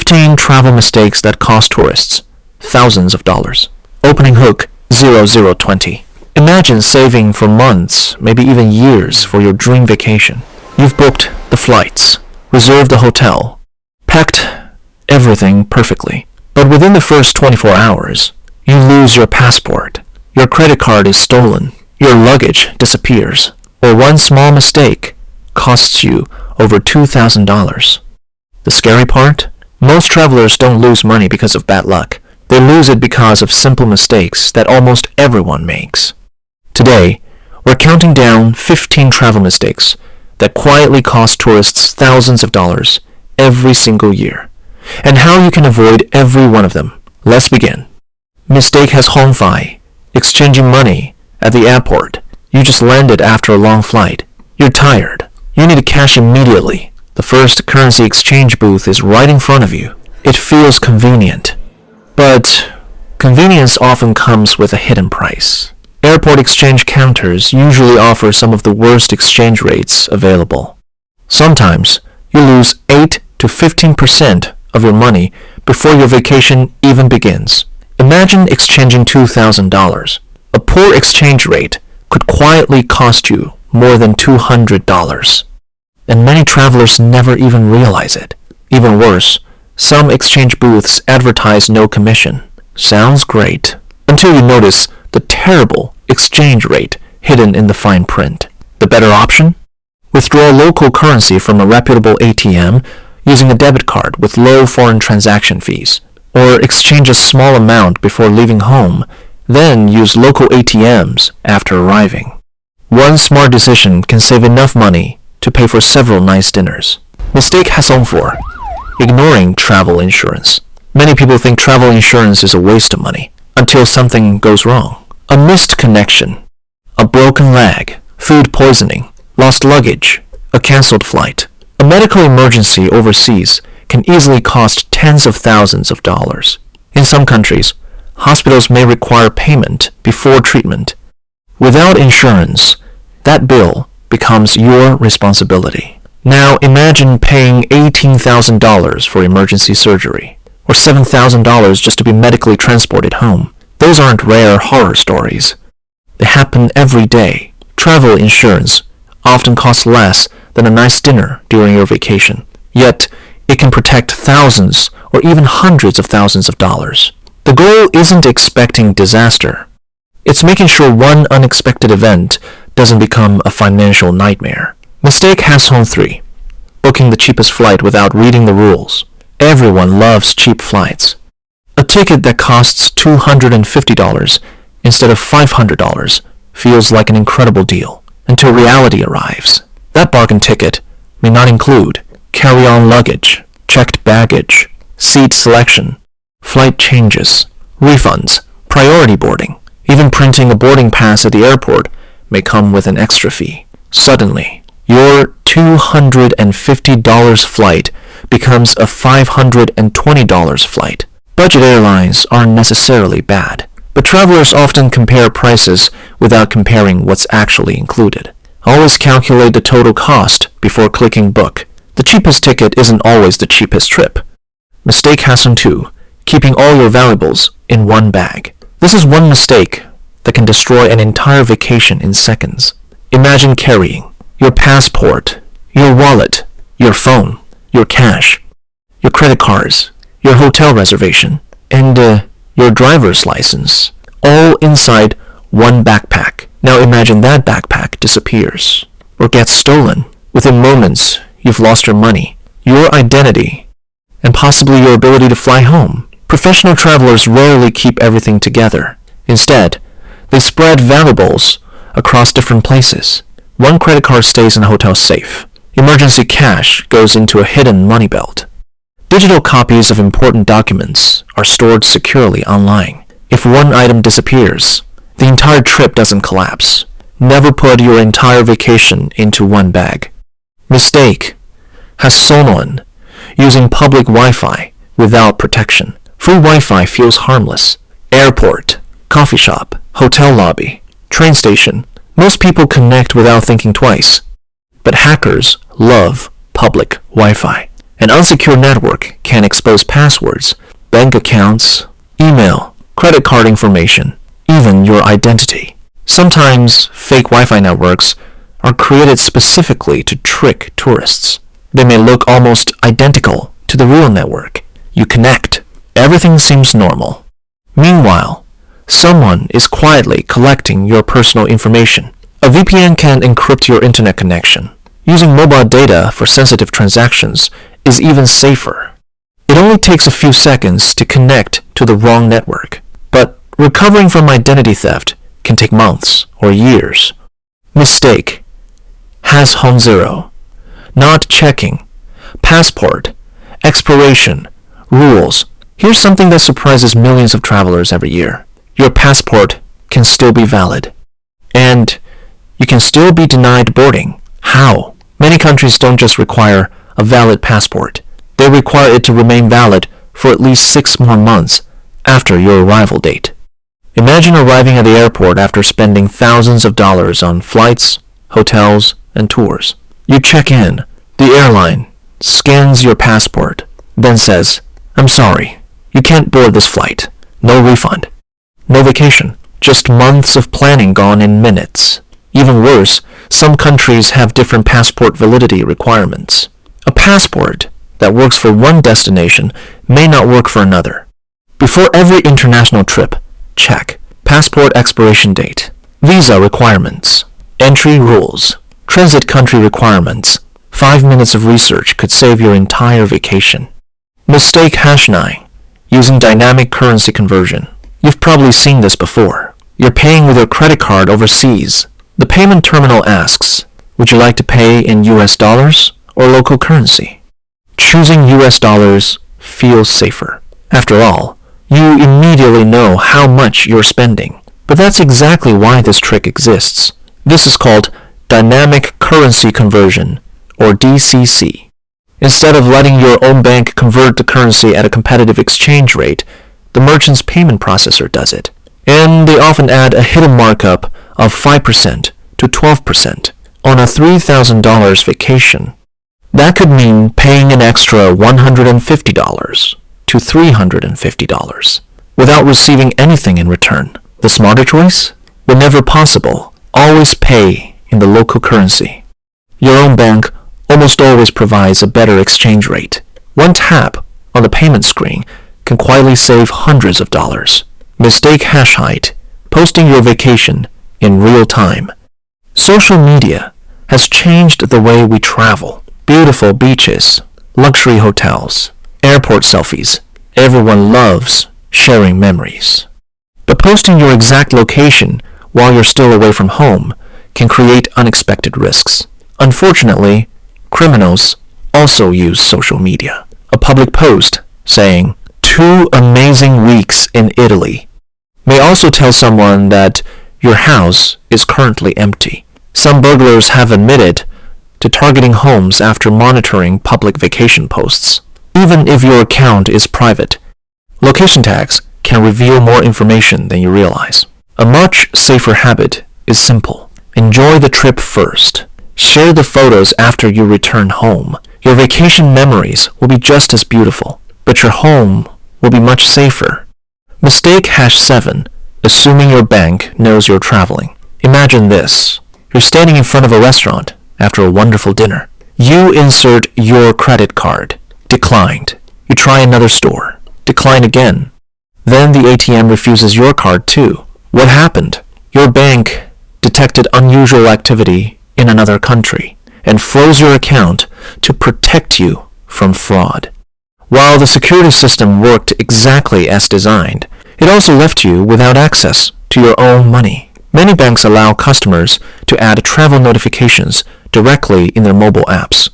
15 travel mistakes that cost tourists thousands of dollars. Opening hook 0020. Imagine saving for months, maybe even years for your dream vacation. You've booked the flights, reserved the hotel, packed everything perfectly. But within the first 24 hours, you lose your passport, your credit card is stolen, your luggage disappears, or one small mistake costs you over $2,000. The scary part? Most travelers don't lose money because of bad luck. They lose it because of simple mistakes that almost everyone makes. Today, we're counting down 15 travel mistakes that quietly cost tourists thousands of dollars every single year, and how you can avoid every one of them. Let's begin. Mistake has home fi. Exchanging money at the airport. You just landed after a long flight. You're tired. You need cash immediately. The first currency exchange booth is right in front of you. It feels convenient. But convenience often comes with a hidden price. Airport exchange counters usually offer some of the worst exchange rates available. Sometimes you lose 8 to 15% of your money before your vacation even begins. Imagine exchanging $2,000. A poor exchange rate could quietly cost you more than $200. And many travelers never even realize it. Even worse, some exchange booths advertise no commission. Sounds great, until you notice the terrible exchange rate hidden in the fine print. The better option? Withdraw local currency from a reputable ATM using a debit card with low foreign transaction fees, or exchange a small amount before leaving home, then use local ATMs after arriving. One smart decision can save enough money to pay for several nice dinners. Mistake Hasong 4. Ignoring travel insurance. Many people think travel insurance is a waste of money until something goes wrong. A missed connection, a broken leg, food poisoning, lost luggage, a cancelled flight. A medical emergency overseas can easily cost tens of thousands of dollars. In some countries, hospitals may require payment before treatment. Without insurance, that bill becomes your responsibility. Now imagine paying $18,000 for emergency surgery, or $7,000 just to be medically transported home. Those aren't rare horror stories. They happen every day. Travel insurance often costs less than a nice dinner during your vacation, yet it can protect thousands or even hundreds of thousands of dollars. The goal isn't expecting disaster. It's making sure one unexpected event doesn't become a financial nightmare. Mistake Hasong 3. Booking the cheapest flight without reading the rules. Everyone loves cheap flights. A ticket that costs $250 instead of $500 feels like an incredible deal until reality arrives. That bargain ticket may not include carry-on luggage, checked baggage, seat selection, flight changes, refunds, priority boarding. Even printing a boarding pass at the airport may come with an extra fee. Suddenly, your $250 flight becomes a $520 flight. Budget airlines aren't necessarily bad, but travelers often compare prices without comparing what's actually included. Always calculate the total cost before clicking book. The cheapest ticket isn't always the cheapest trip. Mistake Hasong 2. Keeping all your valuables in one bag. This is one mistake that can destroy an entire vacation in seconds. Imagine carrying your passport, your wallet, your phone, your cash, your credit cards, your hotel reservation, and your driver's license, all inside one backpack. Now imagine that backpack disappears or gets stolen. Within moments, you've lost your money, your identity, and possibly your ability to fly home. Professional travelers rarely keep everything together. Instead, they spread valuables across different places. One credit card stays in a hotel safe. Emergency cash goes into a hidden money belt. Digital copies of important documents are stored securely online. If one item disappears, the entire trip doesn't collapse. Never put your entire vacation into one bag. Mistake Hasong 1. Using public Wi-Fi without protection. Free Wi-Fi feels harmless. Airport, coffee shop, hotel lobby, train station. Most people connect without thinking twice. But hackers love public Wi-Fi. An unsecure network can expose passwords, bank accounts, email, credit card information, even your identity. Sometimes fake Wi-Fi networks are created specifically to trick tourists. They may look almost identical to the real network. You connect. Everything seems normal. Meanwhile, someone is quietly collecting your personal information. A VPN can encrypt your internet connection. Using mobile data for sensitive transactions is even safer. It only takes a few seconds to connect to the wrong network, but recovering from identity theft can take months or years. Mistake. Has home zero. Not checking. Passport. Expiration. Rules. Here's something that surprises millions of travelers every year. Your passport can still be valid. And you can still be denied boarding. How? Many countries don't just require a valid passport. They require it to remain valid for at least 6 more months after your arrival date. Imagine arriving at the airport after spending thousands of dollars on flights, hotels, and tours. You check in. The airline scans your passport, then says, "I'm sorry, you can't board this flight. No refund." No vacation. Just months of planning gone in minutes. Even worse, some countries have different passport validity requirements. A passport that works for one destination may not work for another. Before every international trip, check passport expiration date, visa requirements, entry rules, transit country requirements. 5 minutes of research could save your entire vacation. Mistake #9. Using dynamic currency conversion. You've probably seen this before. You're paying with your credit card overseas. The payment terminal asks, would you like to pay in US dollars or local currency? Choosing US dollars feels safer. After all, you immediately know how much you're spending. But that's exactly why this trick exists. This is called dynamic currency conversion, or DCC. Instead of letting your own bank convert the currency at a competitive exchange rate, the merchant's payment processor does it. And they often add a hidden markup of 5% to 12% on a $3,000 vacation. That could mean paying an extra $150 to $350 without receiving anything in return. The smarter choice? Whenever possible, always pay in the local currency. Your own bank almost always provides a better exchange rate. One tap on the payment screen can quietly save hundreds of dollars. Mistake #8. Posting your vacation in real time. Social media has changed the way we travel. Beautiful beaches, luxury hotels, airport selfies. Everyone loves sharing memories. But posting your exact location while you're still away from home can create unexpected risks. Unfortunately, criminals also use social media. A public post saying, 2 amazing weeks in Italy, may also tell someone that your house is currently empty. Some burglars have admitted to targeting homes after monitoring public vacation posts. Even if your account is private, location tags can reveal more information than you realize. A much safer habit is simple. Enjoy the trip first. Share the photos after you return home. Your vacation memories will be just as beautiful, but your home will be much safer. Mistake #7. Assuming your bank knows you're traveling. Imagine this. You're standing in front of a restaurant after a wonderful dinner. You insert your credit card. Declined. You try another store. Declined again. Then the ATM refuses your card too. What happened? Your bank detected unusual activity in another country and froze your account to protect you from fraud. While the security system worked exactly as designed, it also left you without access to your own money. Many banks allow customers to add travel notifications directly in their mobile apps.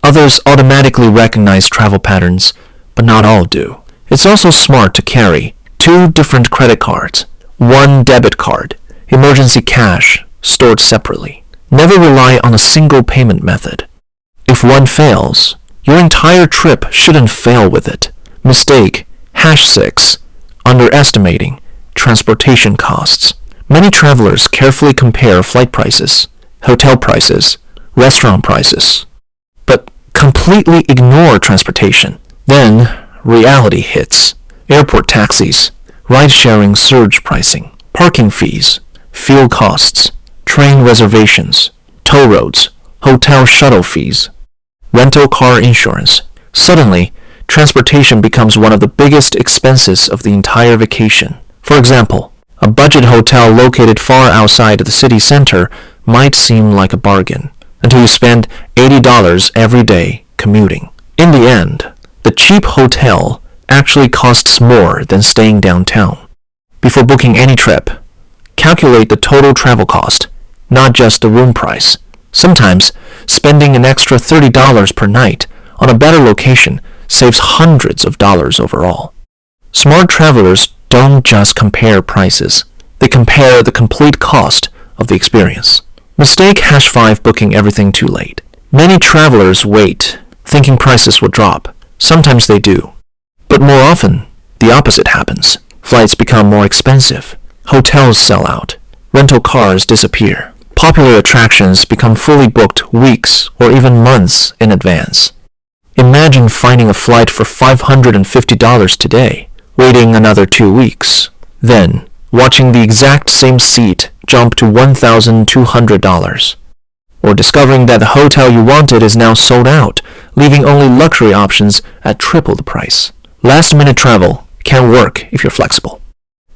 Others automatically recognize travel patterns, but not all do. It's also smart to carry 2 different credit cards, 1 debit card, emergency cash stored separately. Never rely on a single payment method. If one fails, your entire trip shouldn't fail with it. Mistake #6. Underestimating transportation costs. Many travelers carefully compare flight prices, hotel prices, restaurant prices. But completely ignore transportation. Then, reality hits. Airport taxis, ride-sharing surge pricing, parking fees, fuel costs, train reservations, toll roads, hotel shuttle fees, rental car insurance. Suddenly, transportation becomes one of the biggest expenses of the entire vacation. For example, a budget hotel located far outside of the city center might seem like a bargain until you spend $80 every day commuting. In the end, the cheap hotel actually costs more than staying downtown. Before booking any trip, calculate the total travel cost, not just the room price. Sometimes, spending an extra $30 per night on a better location saves hundreds of dollars overall. Smart travelers don't just compare prices. They compare the complete cost of the experience. Mistake #5 booking everything too late. Many travelers wait, thinking prices will drop. Sometimes they do. But more often, the opposite happens. Flights become more expensive. Hotels sell out. Rental cars disappear. Popular attractions become fully booked weeks or even months in advance. Imagine finding a flight for $550 today, waiting another 2 weeks, then watching the exact same seat jump to $1,200. Or discovering that the hotel you wanted is now sold out, leaving only luxury options at triple the price. Last-minute travel can work if you're flexible.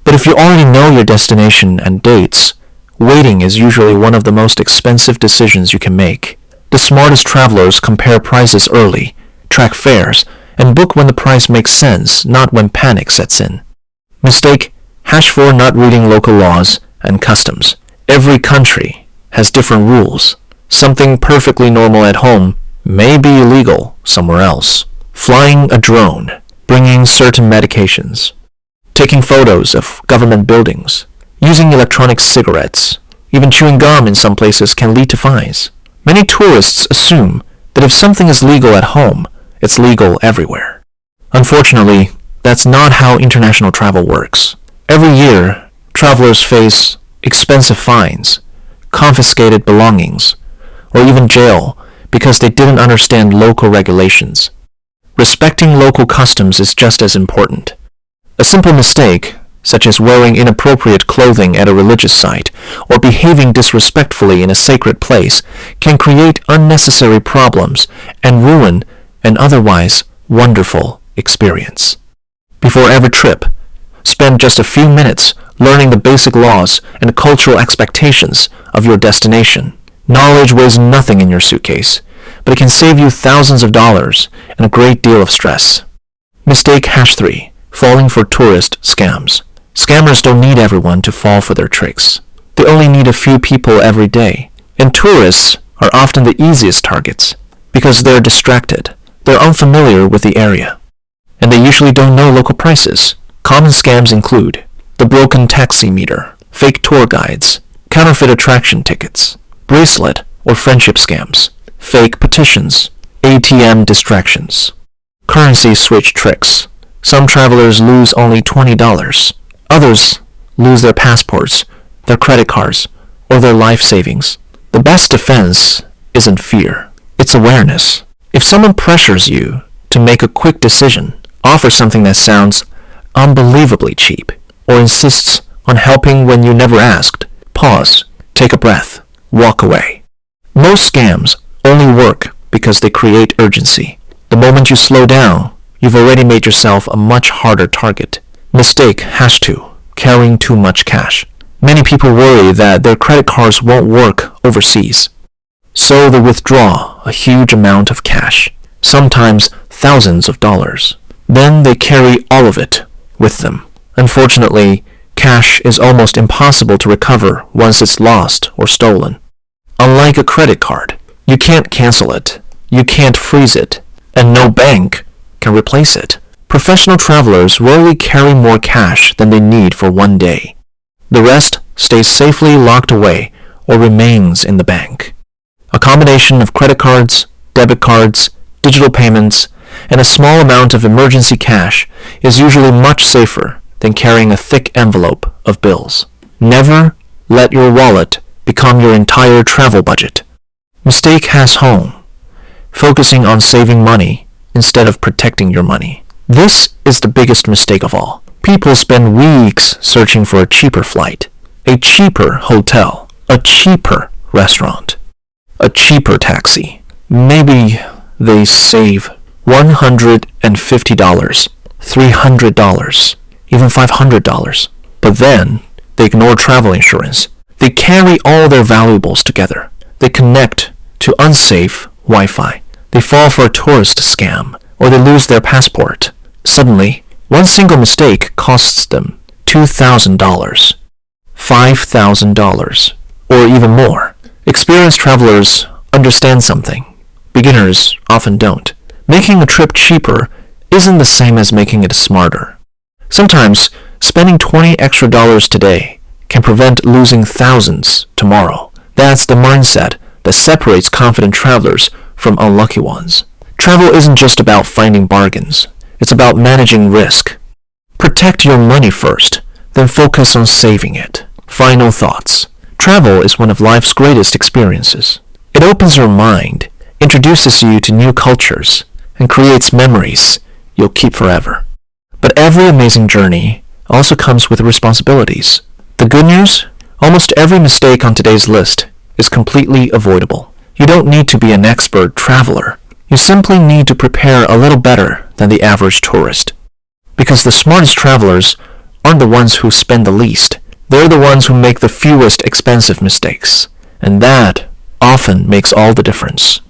But if you already know your destination and dates, waiting is usually one of the most expensive decisions you can make. The smartest travelers compare prices early, track fares, and book when the price makes sense, not when panic sets in. Mistake #4 not reading local laws and customs. Every country has different rules. Something perfectly normal at home may be illegal somewhere else. Flying a drone, bringing certain medications, taking photos of government buildings, using electronic cigarettes, even chewing gum in some places can lead to fines. Many tourists assume that if something is legal at home, it's legal everywhere. Unfortunately, that's not how international travel works. Every year, travelers face expensive fines, confiscated belongings, or even jail because they didn't understand local regulations. Respecting local customs is just as important. A simple mistake, such as wearing inappropriate clothing at a religious site or behaving disrespectfully in a sacred place, can create unnecessary problems and ruin an otherwise wonderful experience. Before every trip, spend just a few minutes learning the basic laws and cultural expectations of your destination. Knowledge weighs nothing in your suitcase, but it can save you thousands of dollars and a great deal of stress. Mistake #3, falling for tourist scams. Scammers don't need everyone to fall for their tricks. They only need a few people every day. And tourists are often the easiest targets because they're distracted. They're unfamiliar with the area. And they usually don't know local prices. Common scams include the broken taxi meter, fake tour guides, counterfeit attraction tickets, bracelet or friendship scams, fake petitions, ATM distractions, currency switch tricks. Some travelers lose only $20. Others lose their passports, their credit cards, or their life savings. The best defense isn't fear, it's awareness. If someone pressures you to make a quick decision, offers something that sounds unbelievably cheap, or insists on helping when you never asked, pause, take a breath, walk away. Most scams only work because they create urgency. The moment you slow down, you've already made yourself a much harder target. Mistake #2, carrying too much cash. Many people worry that their credit cards won't work overseas, so they withdraw a huge amount of cash, sometimes thousands of dollars. Then they carry all of it with them. Unfortunately, cash is almost impossible to recover once it's lost or stolen. Unlike a credit card, you can't cancel it, you can't freeze it, and no bank can replace it. Professional travelers rarely carry more cash than they need for one day. The rest stays safely locked away or remains in the bank. A combination of credit cards, debit cards, digital payments, and a small amount of emergency cash is usually much safer than carrying a thick envelope of bills. Never let your wallet become your entire travel budget. Mistake #home, focusing on saving money instead of protecting your money. This is the biggest mistake of all. People spend weeks searching for a cheaper flight, a cheaper hotel, a cheaper restaurant, a cheaper taxi. Maybe they save $150, $300, even $500. But then they ignore travel insurance. They carry all their valuables together. They connect to unsafe Wi-Fi. They fall for a tourist scam, or they lose their passport. Suddenly, one single mistake costs them $2,000, $5,000, or even more. Experienced travelers understand something. Beginners often don't. Making a trip cheaper isn't the same as making it smarter. Sometimes, spending $20 extra today can prevent losing thousands tomorrow. That's the mindset that separates confident travelers from unlucky ones. Travel isn't just about finding bargains. It's about managing risk. Protect your money first, then focus on saving it. Final thoughts. Travel is one of life's greatest experiences. It opens your mind, introduces you to new cultures, and creates memories you'll keep forever. But every amazing journey also comes with responsibilities. The good news? Almost every mistake on today's list is completely avoidable. You don't need to be an expert traveler. You simply need to prepare a little better than the average tourist. Because the smartest travelers aren't the ones who spend the least. They're the ones who make the fewest expensive mistakes. And that often makes all the difference.